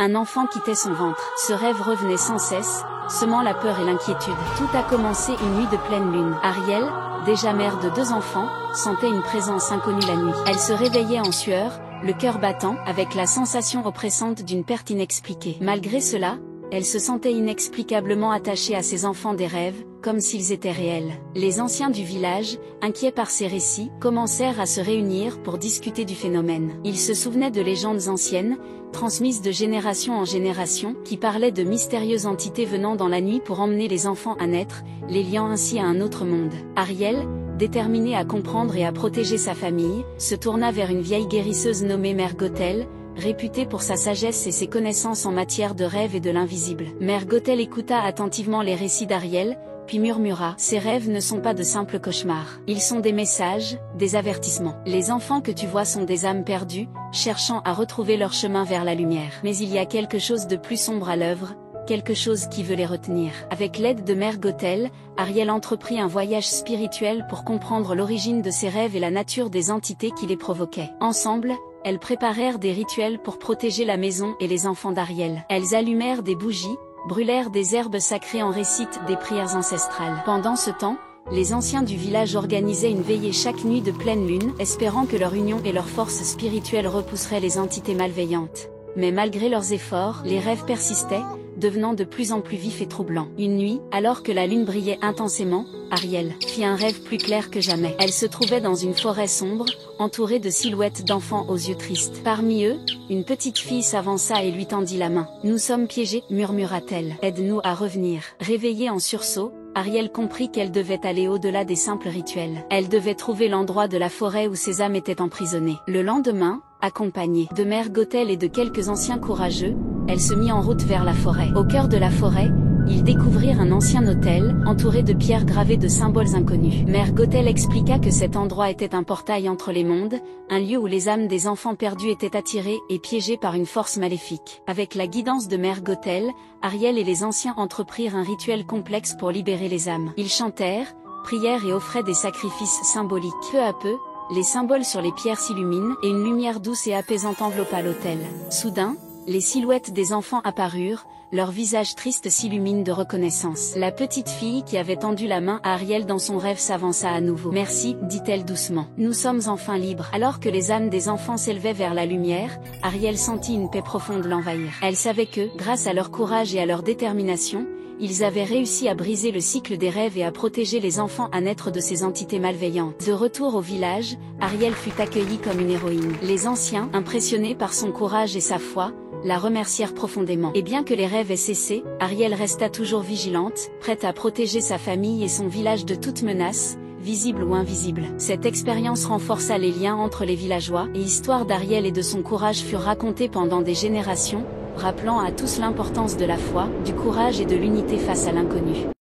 Un enfant quittait son ventre. Ce rêve revenait sans cesse, semant la peur et l'inquiétude. Tout a commencé une nuit de pleine lune. Ariel, déjà mère de 2 enfants, sentait une présence inconnue la nuit. Elle se réveillait en sueur, le cœur battant, avec la sensation oppressante d'une perte inexpliquée. Malgré cela, elle se sentait inexplicablement attachée à ses enfants des rêves, comme s'ils étaient réels. Les anciens du village, inquiets par ces récits, commencèrent à se réunir pour discuter du phénomène. Ils se souvenaient de légendes anciennes, transmises de génération en génération, qui parlaient de mystérieuses entités venant dans la nuit pour emmener les enfants à naître, les liant ainsi à un autre monde. Ariel, déterminée à comprendre et à protéger sa famille, se tourna vers une vieille guérisseuse nommée Mère Gothel, réputée pour sa sagesse et ses connaissances en matière de rêves et de l'invisible. Mère Gothel écouta attentivement les récits d'Ariel, puis murmura « Ces rêves ne sont pas de simples cauchemars. Ils sont des messages, des avertissements. Les enfants que tu vois sont des âmes perdues, cherchant à retrouver leur chemin vers la lumière. Mais il y a quelque chose de plus sombre à l'œuvre, quelque chose qui veut les retenir. » Avec l'aide de Mère Gothel, Ariel entreprit un voyage spirituel pour comprendre l'origine de ses rêves et la nature des entités qui les provoquaient. Ensemble, elles préparèrent des rituels pour protéger la maison et les enfants d'Ariel. Elles allumèrent des bougies, brûlèrent des herbes sacrées en récite des prières ancestrales. Pendant ce temps, les anciens du village organisaient une veillée chaque nuit de pleine lune, espérant que leur union et leur force spirituelle repousseraient les entités malveillantes. Mais malgré leurs efforts, les rêves persistaient, devenant de plus en plus vifs et troublants. Une nuit, alors que la lune brillait intensément, Ariel fit un rêve plus clair que jamais. Elle se trouvait dans une forêt sombre, entourée de silhouettes d'enfants aux yeux tristes. Parmi eux, une petite fille s'avança et lui tendit la main. « Nous sommes piégés, murmura-t-elle. Aide-nous à revenir. » Réveillée en sursaut, Ariel comprit qu'elle devait aller au-delà des simples rituels. Elle devait trouver l'endroit de la forêt où ses âmes étaient emprisonnées. Le lendemain, accompagnée de Mère Gothel et de quelques anciens courageux, elle se mit en route vers la forêt. Au cœur de la forêt, ils découvrirent un ancien hôtel, entouré de pierres gravées de symboles inconnus. Mère Gothel expliqua que cet endroit était un portail entre les mondes, un lieu où les âmes des enfants perdus étaient attirées et piégées par une force maléfique. Avec la guidance de Mère Gothel, Ariel et les anciens entreprirent un rituel complexe pour libérer les âmes. Ils chantèrent, prièrent et offraient des sacrifices symboliques. Peu à peu, les symboles sur les pierres s'illuminent et une lumière douce et apaisante enveloppa l'autel. Soudain, les silhouettes des enfants apparurent, leurs visages tristes s'illuminent de reconnaissance. La petite fille qui avait tendu la main à Ariel dans son rêve s'avança à nouveau. « Merci, dit-elle doucement. Nous sommes enfin libres. » Alors que les âmes des enfants s'élevaient vers la lumière, Ariel sentit une paix profonde l'envahir. Elle savait que, grâce à leur courage et à leur détermination, ils avaient réussi à briser le cycle des rêves et à protéger les enfants à naître de ces entités malveillantes. De retour au village, Ariel fut accueillie comme une héroïne. Les anciens, impressionnés par son courage et sa foi, la remercièrent profondément. Et bien que les rêves aient cessé, Ariel resta toujours vigilante, prête à protéger sa famille et son village de toute menace, visible ou invisible. Cette expérience renforça les liens entre les villageois, et l'histoire d'Ariel et de son courage furent racontées pendant des générations, rappelant à tous l'importance de la foi, du courage et de l'unité face à l'inconnu.